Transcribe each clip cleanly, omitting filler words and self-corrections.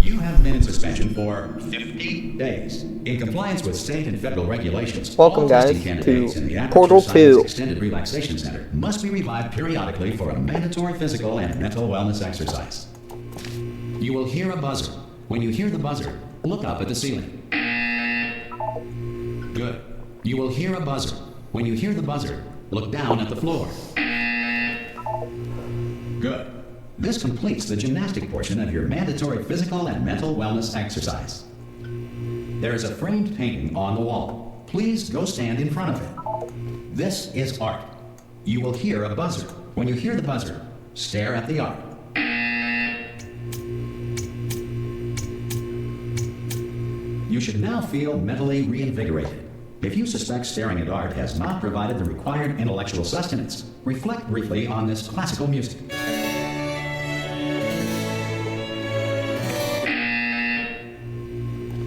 You have been in suspension for 50 days. In compliance with state and federal regulations, Welcome, all guys, testing candidates to in the Portal Aperture Science 2. Extended Relaxation Center must be revived periodically for a mandatory physical and mental wellness exercise. You will hear a buzzer. When you hear the buzzer, look up at the ceiling. Good. You will hear a buzzer. When you hear the buzzer, look down at the floor. Good. This completes the gymnastic portion of your mandatory physical and mental wellness exercise. There is a framed painting on the wall. Please go stand in front of it. This is art. You will hear a buzzer. When you hear the buzzer, stare at the art. You should now feel mentally reinvigorated. If you suspect staring at art has not provided the required intellectual sustenance, reflect briefly on this classical music.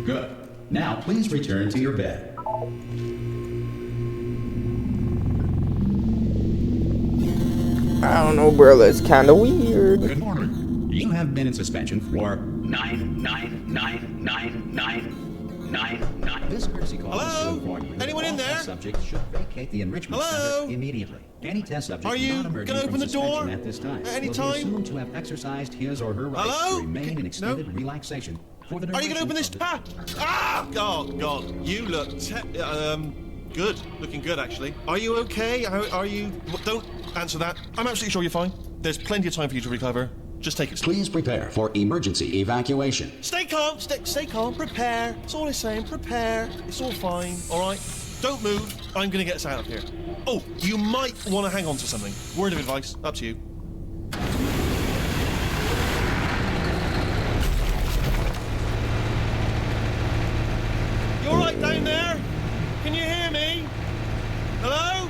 Good. Now please return to your bed. I don't know, bro. That's kind of weird. Good morning. You have been in suspension for 9. This courtesy call is to inform you that Anyone in all there? test subjects should vacate the enrichment Hello? center immediately. Any test subject Are you not emerging gonna from open the door suspension at this time at any will time? be assumed to have exercised his or her rights Hello? to remain in extended No? relaxation for the Are you going to open this duration tap? Ah! God, you look good. Looking good, actually. Are you okay? Are you? Don't answer that. I'm absolutely sure you're fine. There's plenty of time for you to recover. Just take it slow. Please prepare for emergency evacuation. Stay calm. Stay calm. Prepare. That's all I'm saying. Prepare. It's all fine. All right. Don't move. I'm going to get us out of here. Oh, you might want to hang on to something. Word of advice. Up to you. You all right down there? Can you hear me? Hello?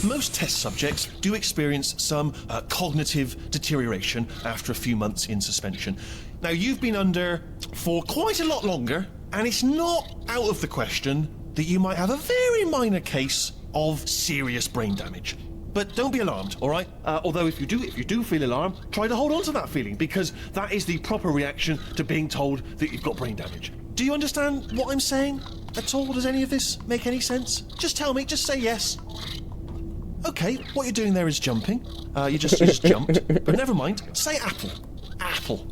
Most test subjects do experience some cognitive deterioration after a few months in suspension. Now, you've been under for quite a lot longer, and it's not out of the question that you might have a very minor case of serious brain damage. But don't be alarmed, all right? Although if you do feel alarmed, try to hold on to that feeling, because that is the proper reaction to being told that you've got brain damage. Do you understand what I'm saying at all? Does any of this make any sense? Just tell me, just say yes. Okay, what you're doing there is jumping. You just jumped. But never mind. Say apple. Apple.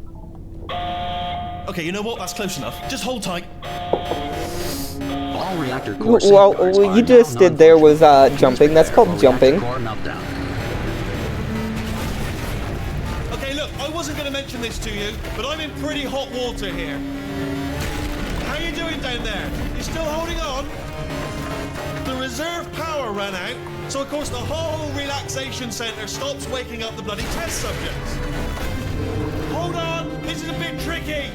Okay, you know what? That's close enough. Just hold tight. All reactor core Well, safeguards what are you just now did there was non-functional. jumping. That's called Please jumping. prepare for reactor core meltdown. Okay, look, I wasn't going to mention this to you, but I'm in pretty hot water here. How you doing down there? You still holding on? The reserve power ran out, so of course the whole relaxation centre stops waking up the bloody test subjects. Hold on, this is a bit tricky.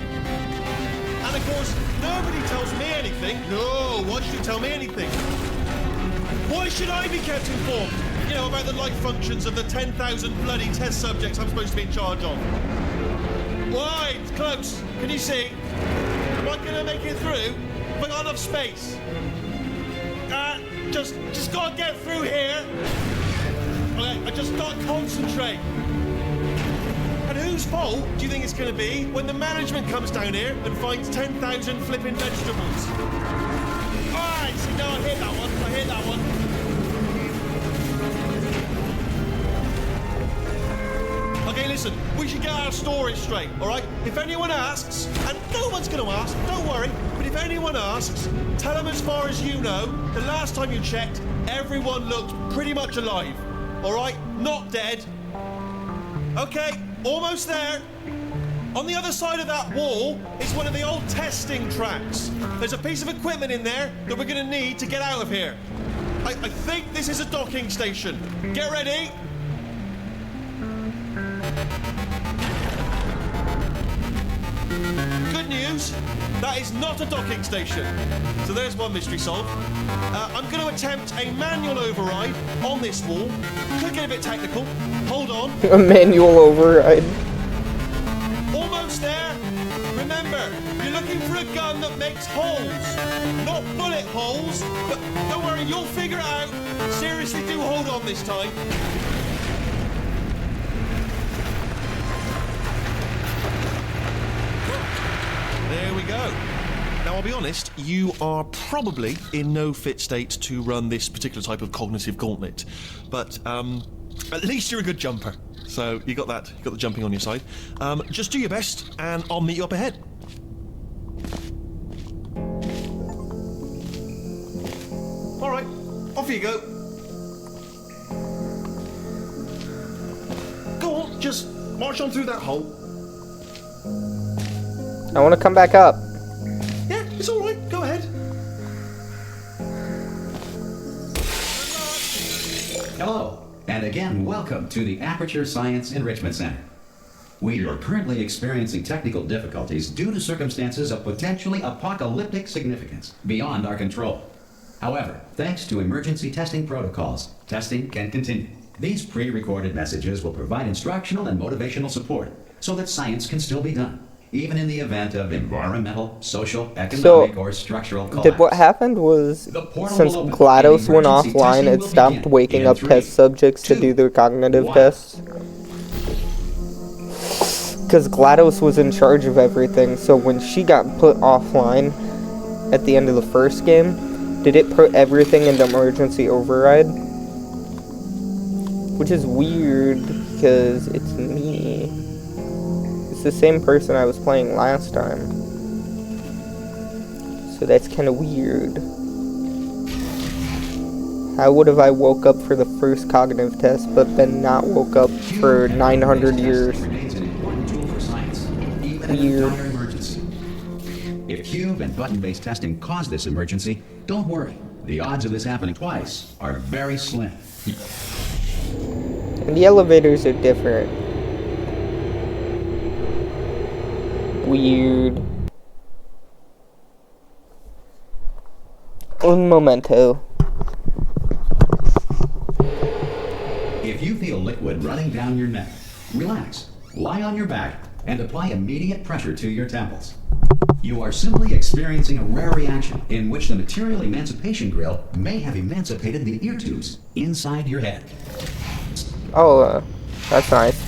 And of course, nobody tells me anything. No, why should you tell me anything? Why should I be kept informed? You know, about the life functions of the 10,000 bloody test subjects I'm supposed to be in charge of. Why? It's close. Can you see? Am I gonna make it through? Have I got enough space? Just gotta get through here. Okay, I just gotta concentrate. And whose fault do you think it's gonna be when the management comes down here and finds 10,000 flipping vegetables? Alright, see, no, I hit that one. Okay, listen, we should get our story straight, alright? If anyone asks, and no one's gonna ask, don't worry, but if anyone asks, tell them as far as you know, the last time you checked, everyone looked pretty much alive, alright? Not dead. Okay, almost there. On the other side of that wall is one of the old testing tracks. There's a piece of equipment in there that we're gonna need to get out of here. I think this is a docking station. Get ready. Good news, that is not a docking station. So there's one mystery solved. I'm going to attempt a manual override on this wall. Could get a bit technical. Hold on. A manual override. Almost there. Remember, you're looking for a gun that makes holes. Not bullet holes, but don't worry, you'll figure it out. Seriously, do hold on this time. go. Now, I'll be honest, you are probably in no fit state to run this particular type of cognitive gauntlet. But, at least you're a good jumper. So, you got that. You got the jumping on your side. Just do your best, and I'll meet you up ahead. Alright, off you go. Go on, just march on through that hole. I want to come back up. Yeah, it's alright, go ahead. Hello, and again, welcome to the Aperture Science Enrichment Center. We are currently experiencing technical difficulties due to circumstances of potentially apocalyptic significance beyond our control. However, thanks to emergency testing protocols, testing can continue. These pre-recorded messages will provide instructional and motivational support so that science can still be done, even in the event of environmental, social, economic, or structural collapse. What happened was, The portal since will open, GLaDOS and went emergency offline, testing it will stopped begin waking in up 3, test subjects to 2, do their cognitive 1. tests. Because GLaDOS was in charge of everything, so when she got put offline at the end of the first game, did it put everything into emergency override? Which is weird, because it's me. It's the same person I was playing last time. So that's kind of weird. How would have I woke up for the first cognitive test, but then not woke up for 900 years? Remains an important tool for science, even in Weird. a dire emergency. If cube and button-based testing caused this emergency, don't worry. The odds of this happening twice are very slim. And the elevators are different. Weird. Un momento. If you feel liquid running down your neck, relax, lie on your back, and apply immediate pressure to your temples. You are simply experiencing a rare reaction in which the material emancipation grill may have emancipated the ear tubes inside your head. Oh, that's nice.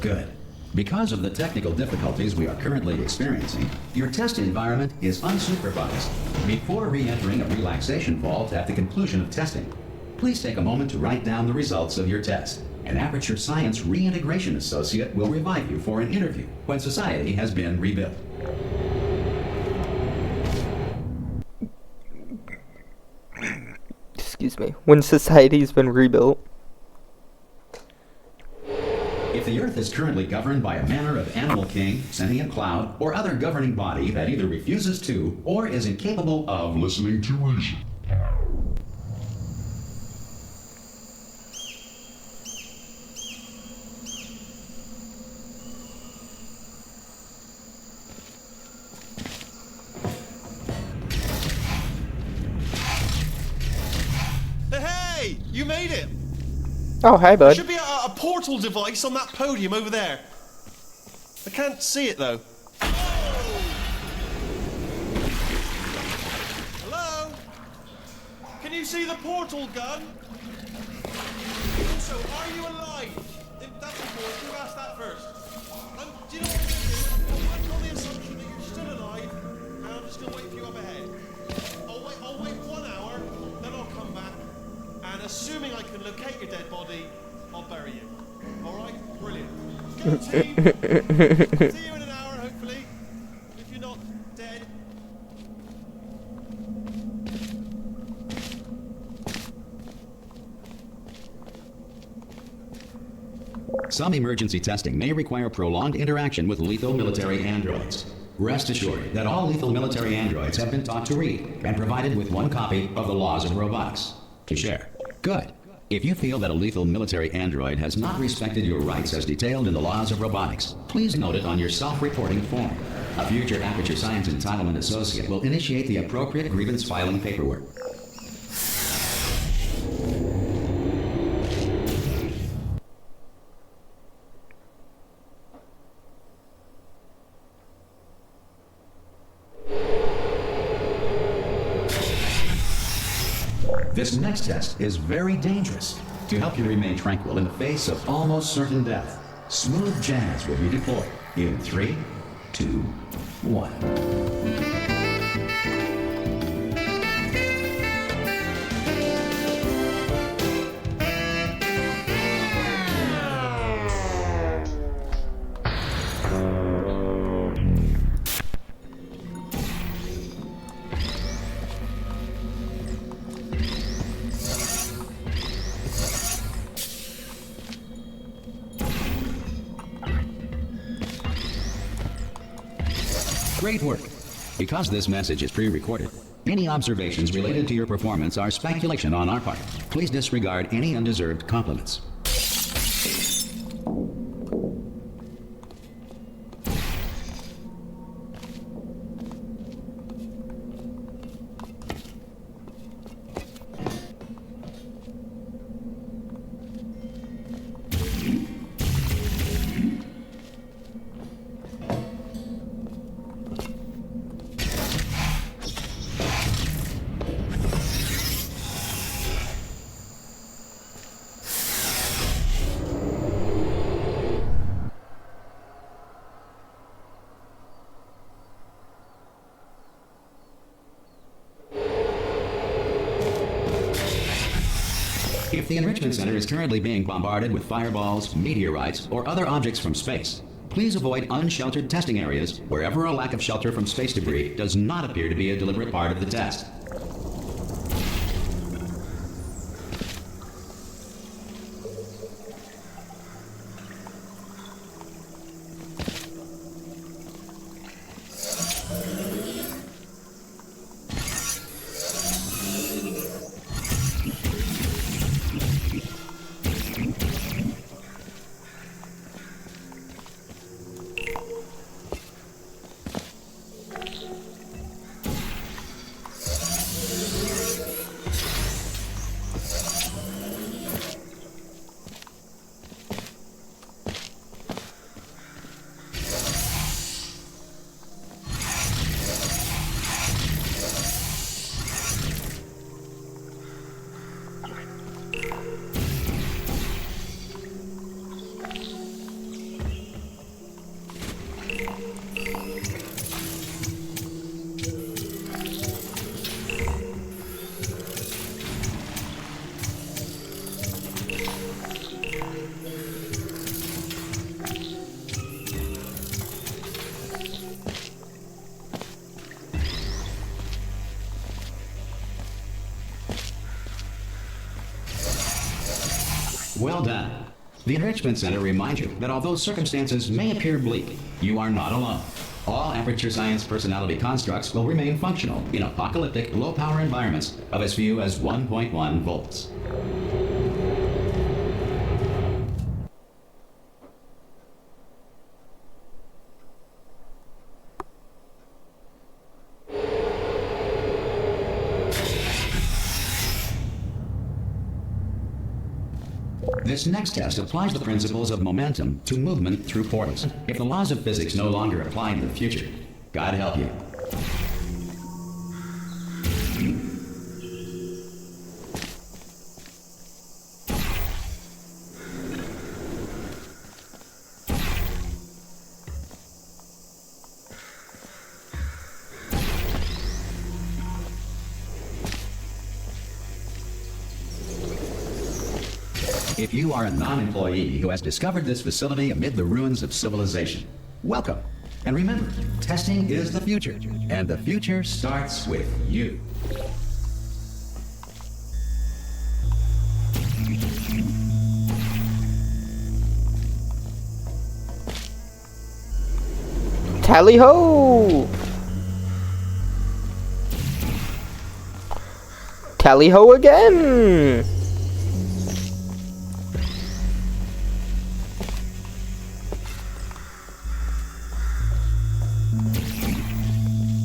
Good. Because of the technical difficulties we are currently experiencing, your test environment is unsupervised. Before re-entering a relaxation vault at the conclusion of testing, please take a moment to write down the results of your test. An Aperture Science Reintegration Associate will revive you for an interview when society has been rebuilt. Excuse me. When society's been rebuilt. If the Earth is currently governed by a manner of animal king, sentient cloud, or other governing body that either refuses to or is incapable of listening to reason. Hey, you made it! Oh, hi, There bud. should be a portal device on that podium over there. I can't see it, though. Hello? Can you see the portal gun? Also, are you alive? That's important. You asked that first. Do you know what I'm going to do? I'm on the assumption that you're still alive, and I'm just going to wait for you up ahead. I'll wait 1 hour, then I'll come back, and assuming I can locate your dead body, I'll bury you. Alright? Brilliant. Go team! See you in an hour, hopefully. If you're not dead. Some emergency testing may require prolonged interaction with lethal military androids. Rest assured that all lethal military androids have been taught to read and provided with 1 copy of the Laws of Robotics to share. Good. If you feel that a lethal military android has not respected your rights as detailed in the Laws of Robotics, please note it on your self-reporting form. A future Aperture Science Entitlement Associate will initiate the appropriate grievance filing paperwork. This next test is very dangerous. To help you remain tranquil in the face of almost certain death, smooth jazz will be deployed in 3, 2, 1. Great work. Because this message is pre-recorded, any observations related to your performance are speculation on our part. Please disregard any undeserved compliments. If the Enrichment Center is currently being bombarded with fireballs, meteorites, or other objects from space, please avoid unsheltered testing areas wherever a lack of shelter from space debris does not appear to be a deliberate part of the test. Well done. The Enrichment Center reminds you that although circumstances may appear bleak, you are not alone. All Aperture Science personality constructs will remain functional in apocalyptic, low-power environments of as few as 1.1 volts. This next test applies the principles of momentum to movement through portals. If the laws of physics no longer apply in the future, God help you. If you are a non-employee who has discovered this facility amid the ruins of civilization, welcome. And remember, testing is the future, and the future starts with you. Tally-ho! Tally-ho again!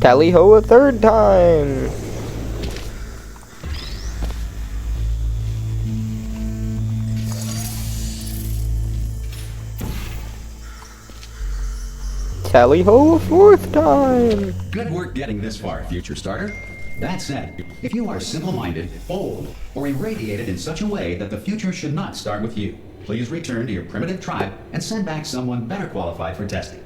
Tally ho a third time. Tally ho a fourth time. Good work getting this far, future starter. That said, if you are simple-minded, old, or irradiated in such a way that the future should not start with you, please return to your primitive tribe and send back someone better qualified for testing.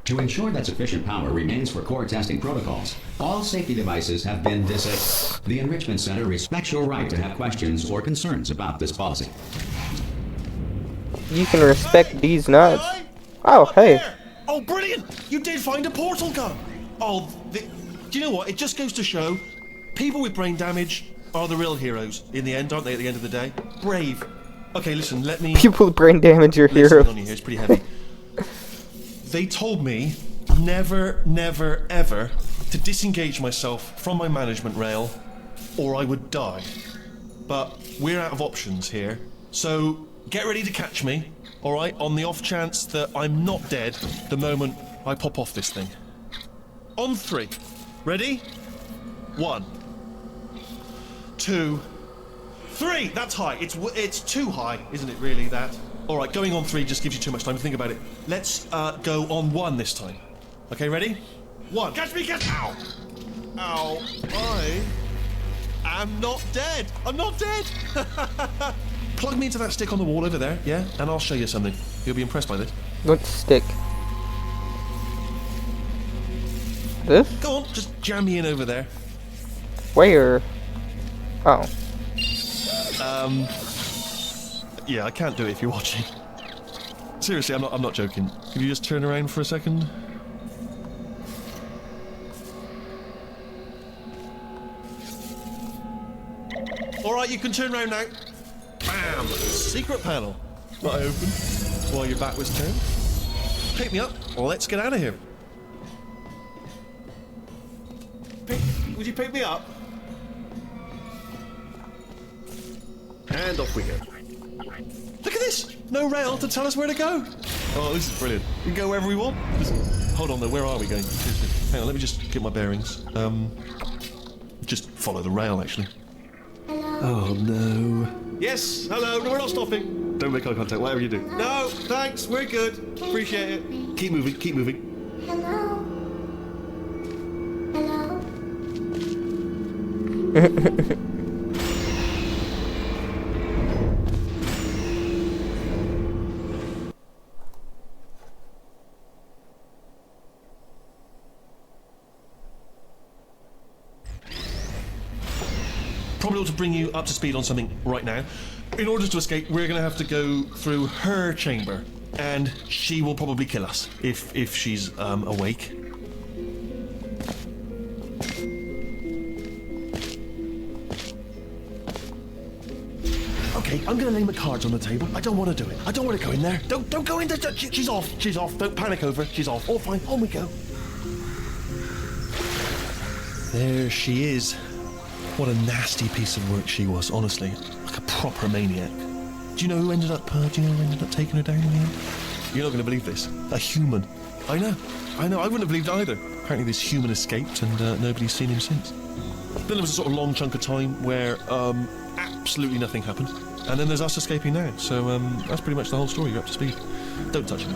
To ensure that sufficient power remains for core testing protocols, all safety devices have been disabled. The Enrichment Center respects your right to have questions or concerns about this policy. You can respect these nuts. Oh, hey. Oh, brilliant! You did find a portal gun! Oh, do you know what? It just goes to show, people with brain damage are the real heroes in the end, aren't they, at the end of the day? Brave. Okay, listen, let me... People with brain damage are heroes. On you here, it's pretty heavy. They told me never, never, ever to disengage myself from my management rail or I would die. But we're out of options here, so get ready to catch me, alright, on the off chance that I'm not dead the moment I pop off this thing. On 3. Ready? 1, 2, 3! That's high. It's too high, isn't it, really, that? Alright, going on 3 just gives you too much time to think about it. Let's go on 1 this time. Okay, ready? 1. Catch me, catch me! Ow! Ow. I am not dead! I'm not dead! Plug me into that stick on the wall over there, yeah? And I'll show you something. You'll be impressed by this. What stick? This? Go on, just jam me in over there. Where? Oh. Yeah, I can't do it if you're watching. Seriously, I'm not joking. Could you just turn around for a second? Alright, you can turn around now. Bam! Secret panel. That I opened while your back was turned. Pick me up. Let's get out of here. Would you pick me up? And off we go. Look at this! No rail to tell us where to go. Oh, this is brilliant. We can go wherever we want. Hold on though, where are we going? Hang on, let me just get my bearings. Just follow the rail, actually. Hello. Oh no. Yes, hello, no, we're not stopping. Don't make eye contact, whatever you do. No, thanks, we're good. Appreciate it. Keep moving, keep moving. Hello. Hello. Probably ought to bring you up to speed on something right now. In order to escape, we're going to have to go through her chamber, and she will probably kill us if she's awake. Okay, I'm going to lay my cards on the table. I don't want to do it. I don't want to go in there. Don't go in there. She's off. She's off. Don't panic over. She's off. All fine. On we go. There she is. What a nasty piece of work she was, honestly. Like a proper maniac. Do you know who ended up taking her down in the end? You're not going to believe this. A human. I know. I wouldn't have believed either. Apparently this human escaped and nobody's seen him since. Then there was a sort of long chunk of time where absolutely nothing happened. And then there's us escaping now. So that's pretty much the whole story. You're up to speed. Don't touch it.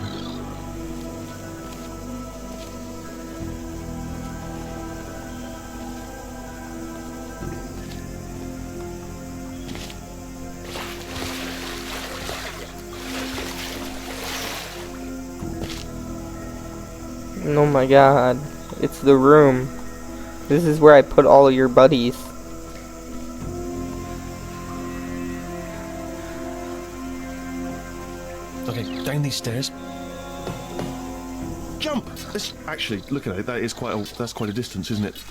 Oh my god. It's the room. This is where I put all your buddies. Okay, down these stairs. Jump! Actually, look at it. That's quite a distance, isn't it?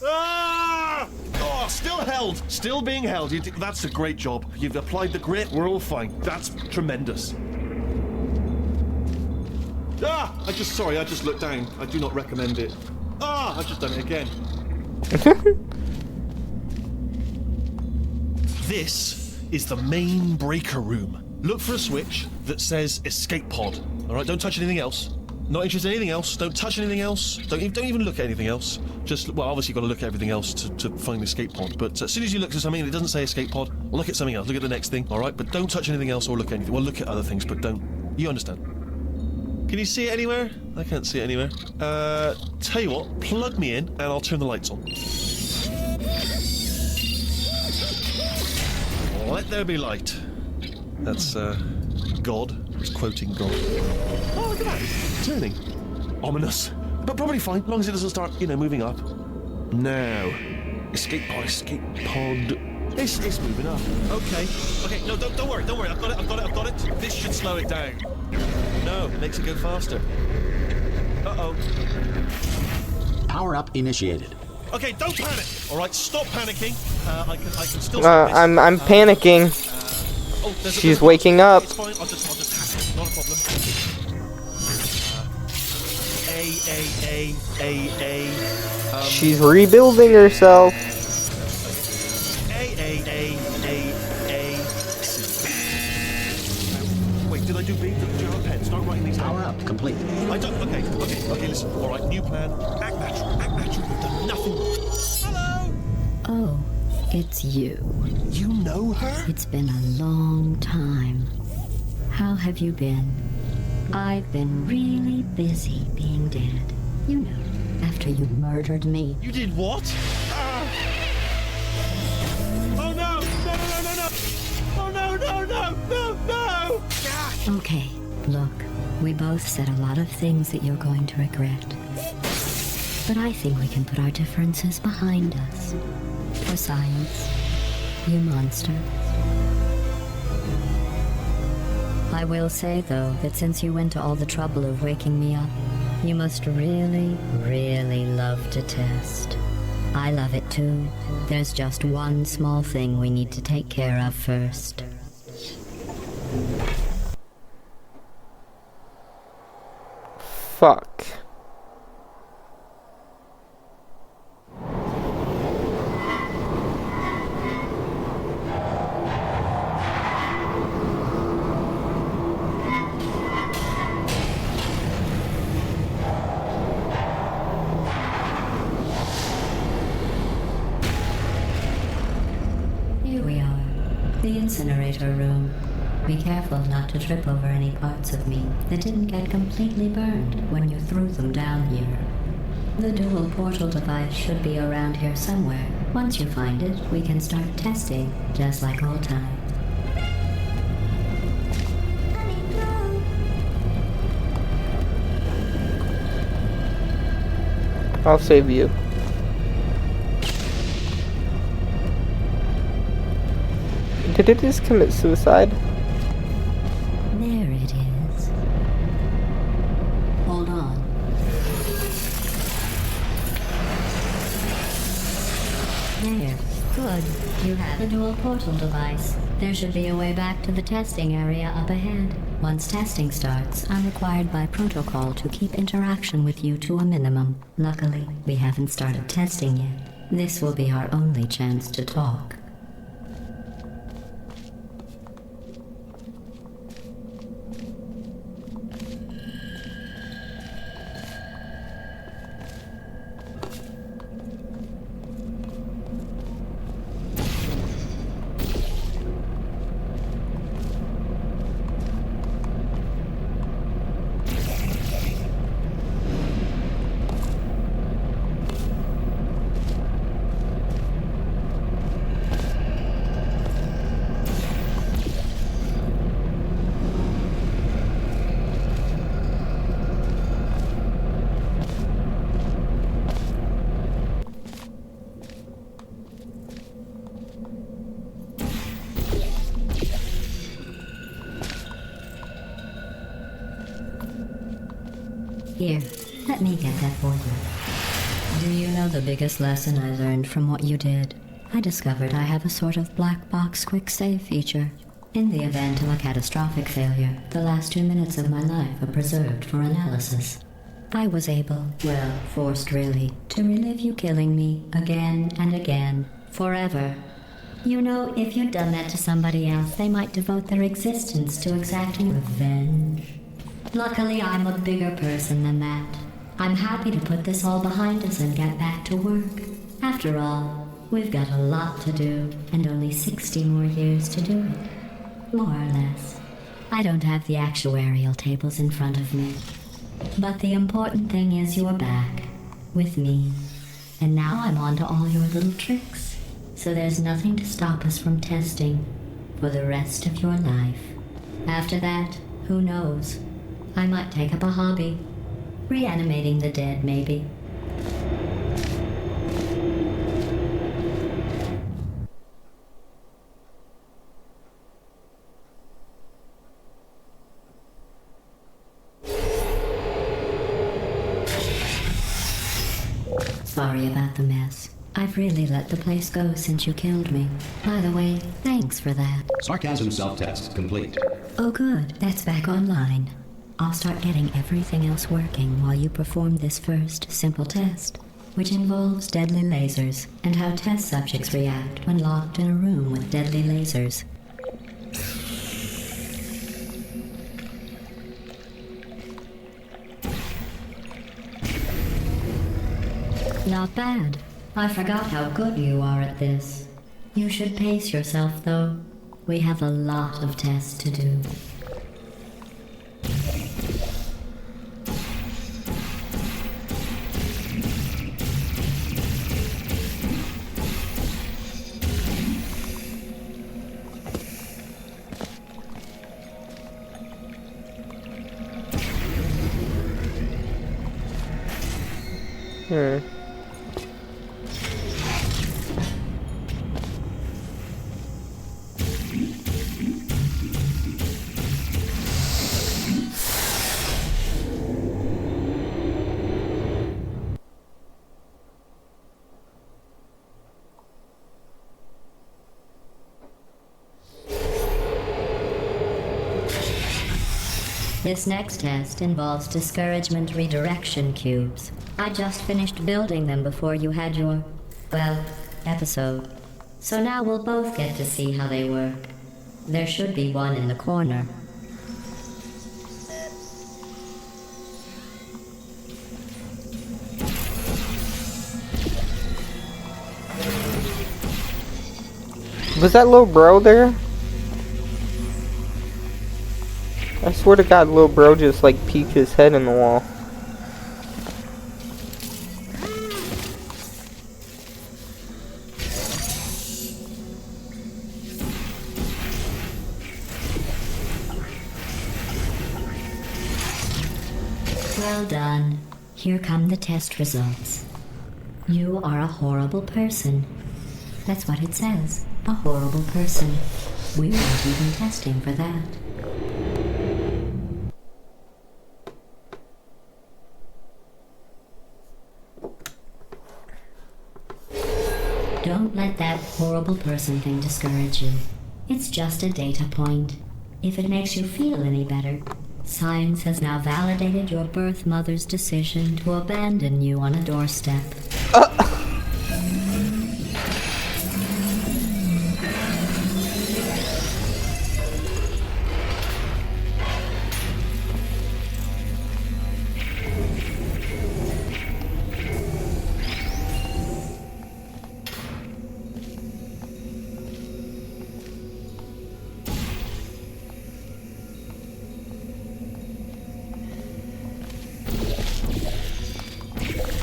Ah! Oh, still held. Still being held. That's a great job. You've applied the grit. We're all fine. That's tremendous. Ah! I just looked down. I do not recommend it. Ah! I've just done it again. This is the main breaker room. Look for a switch that says escape pod. All right, don't touch anything else. Not interested in anything else. Don't touch anything else. Don't even look at anything else. Just, well, obviously you've got to look at everything else to find the escape pod. But as soon as you look at something and it doesn't say escape pod, well, look at something else. Look at the next thing, all right? But don't touch anything else or look at anything. Well, look at other things, but don't. You understand? Can you see it anywhere? I can't see it anywhere. Tell you what, plug me in and I'll turn the lights on. Let there be light. That's, God. It's quoting God. Oh, look at that. It's turning. Ominous. But probably fine, as long as it doesn't start, moving up. Now. Escape pod, escape pod. It's moving up. Okay. Okay, no, don't worry. I've got it. This should slow it down. No, it makes it go faster. Uh-oh. Power up initiated. Okay, don't panic. All right, stop panicking. I can still. I'm panicking. She's waking up. It's fine. I'll just hack it. Not a problem. A. She's rebuilding herself. A. Wait, did I do B? Do you have a pen? Start writing these down. Power up complete. I don't. Okay. Listen. All right, new plan. Act natural. You've done nothing. Hello. Oh, it's you. You know her? It's been a long time. How have you been? I've been really busy being dead. You know, after you murdered me. You did what? Oh no! Oh no! Okay, look, we both said a lot of things that you're going to regret. But I think we can put our differences behind us. For science, you monster. I will say, though, that since you went to all the trouble of waking me up, you must really, really love to test. I love it too. There's just one small thing we need to take care of first. Fuck. Here we are, the incinerator room. Be careful not to trip over any parts of me that didn't get completely burned when you threw them down here. The dual portal device should be around here somewhere. Once you find it, we can start testing, just like old times. I'll save you. Did it just commit suicide? There it is. Hold on. There. Good. You have a dual portal device. There should be a way back to the testing area up ahead. Once testing starts, I'm required by protocol to keep interaction with you to a minimum. Luckily, we haven't started testing yet. This will be our only chance to talk. Here, let me get that for you. Do you know the biggest lesson I learned from what you did? I discovered I have a sort of black box quick save feature. In the event of a catastrophic failure, the last 2 minutes of my life are preserved for analysis. I was able, well, forced really, to relive you killing me again and again, forever. You know, if you'd done that to somebody else, they might devote their existence to exacting revenge. Luckily, I'm a bigger person than that. I'm happy to put this all behind us and get back to work. After all, we've got a lot to do, and only 60 more years to do it. More or less. I don't have the actuarial tables in front of me. But the important thing is you're back. With me. And now I'm on to all your little tricks. So there's nothing to stop us from testing for the rest of your life. After that, who knows? I might take up a hobby. Reanimating the dead, maybe. Sorry about the mess. I've really let the place go since you killed me. By the way, thanks for that. Sarcasm self-test complete. Oh good, that's back online. I'll start getting everything else working while you perform this first simple test, which involves deadly lasers and how test subjects react when locked in a room with deadly lasers. Not bad. I forgot how good you are at this. You should pace yourself, though. We have a lot of tests to do. This next test involves discouragement redirection cubes. I just finished building them before you had your, well, episode. So now we'll both get to see how they work. There should be one in the corner. Was that little bro there? I swear to God, little bro just like peeked his head in the wall. Well done. Here come the test results. You are a horrible person. That's what it says. A horrible person. We weren't even testing for that. Don't let that horrible person thing discourage you. It's just a data point. If it makes you feel any better, science has now validated your birth mother's decision to abandon you on a doorstep.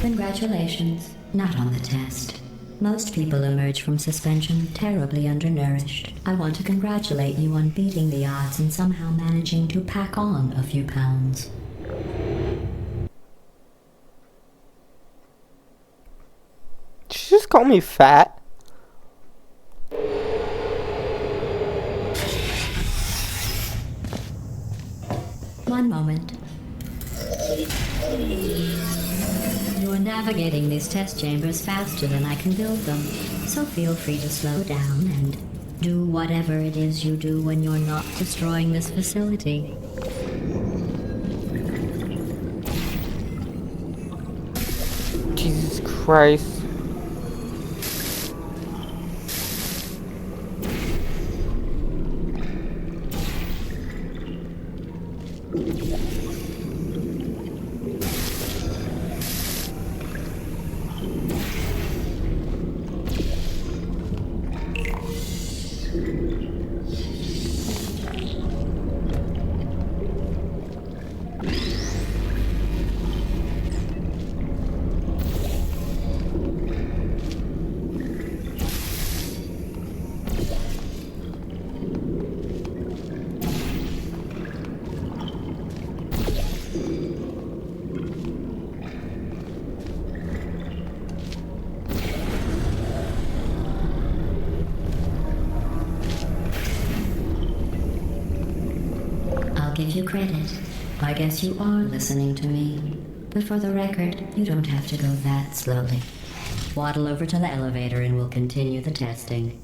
Congratulations. Not on the test. Most people emerge from suspension terribly undernourished. I want to congratulate you on beating the odds and somehow managing to pack on a few pounds. Did you just call me fat? One moment. You're navigating these test chambers faster than I can build them, so feel free to slow down and do whatever it is you do when you're not destroying this facility. Jesus Christ. give you credit. I guess you are listening to me. But for the record, you don't have to go that slowly. Waddle over to the elevator and we'll continue the testing.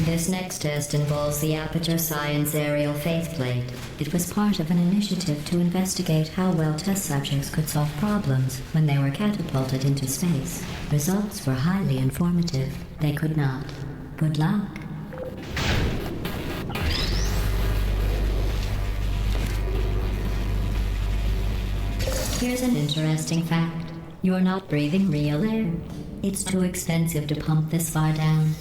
This next test involves the Aperture Science Aerial Faceplate. It was part of an initiative to investigate how well test subjects could solve problems when they were catapulted into space. Results were highly informative. They could not. Good luck. Here's an interesting fact. You're not breathing real air. It's too expensive to pump this far down.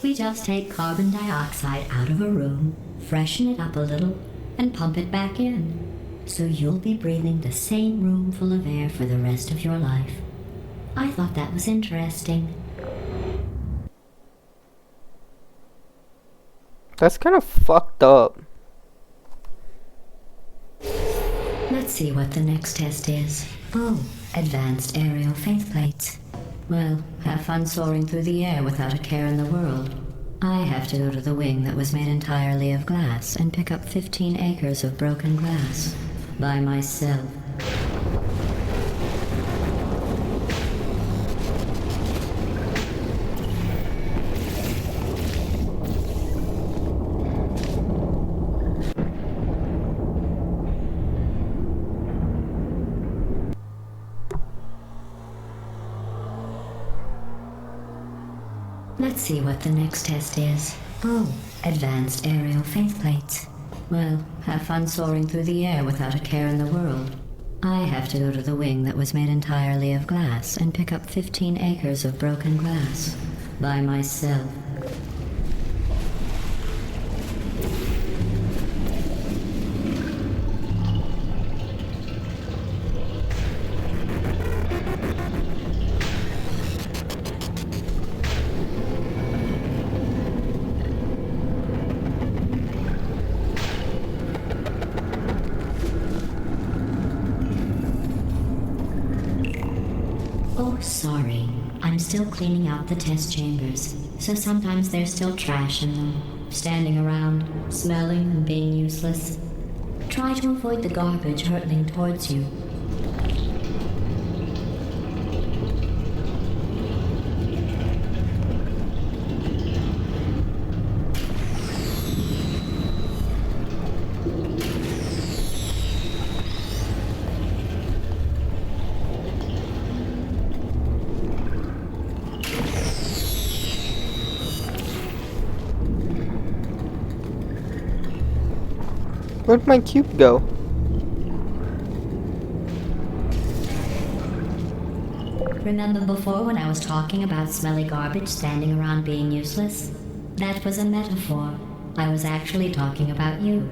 We just take carbon dioxide out of a room, freshen it up a little, and pump it back in. So you'll be breathing the same room full of air for the rest of your life. I thought that was interesting. That's kind of fucked up. Let's see what the next test is. Oh, advanced aerial faceplates. Well, have fun soaring through the air without a care in the world. I have to go to the wing that was made entirely of glass and pick up 15 acres of broken glass. By myself. Let's see what the next test is. Oh, advanced aerial faceplates. Well, have fun soaring through the air without a care in the world. I have to go to the wing that was made entirely of glass and pick up 15 acres of broken glass. By myself. Oh, sorry. I'm still cleaning out the test chambers, so sometimes there's still trash in them, standing around, smelling and being useless. Try to avoid the garbage hurtling towards you. Where'd my cube go? Remember before when I was talking about smelly garbage standing around being useless? That was a metaphor. I was actually talking about you.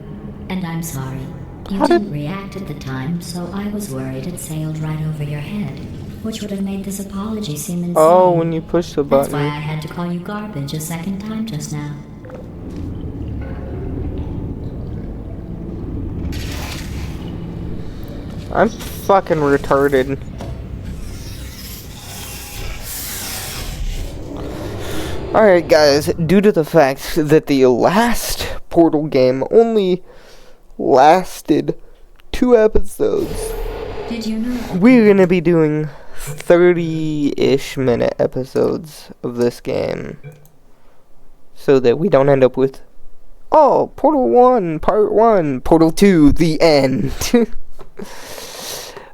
And I'm sorry. You didn't react at the time, so I was worried it sailed right over your head, which would have made this apology seem insane. Oh, when you push the That's button. why I had to call you garbage a second time just now. I'm fucking retarded. Alright guys, due to the fact that the last Portal game only lasted 2 episodes, Did you know? we're gonna be doing 30-ish minute episodes of this game, so that we don't end up with, oh, Portal 1, Part 1, Portal 2, the end.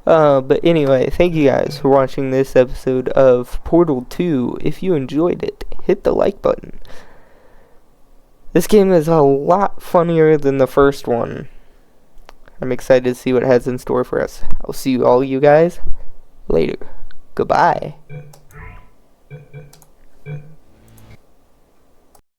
But anyway, thank you guys for watching this episode of Portal 2. If you enjoyed it, hit the like button. This game is a lot funnier than the first one. I'm excited to see what it has in store for us. I'll see you all you guys later. Goodbye.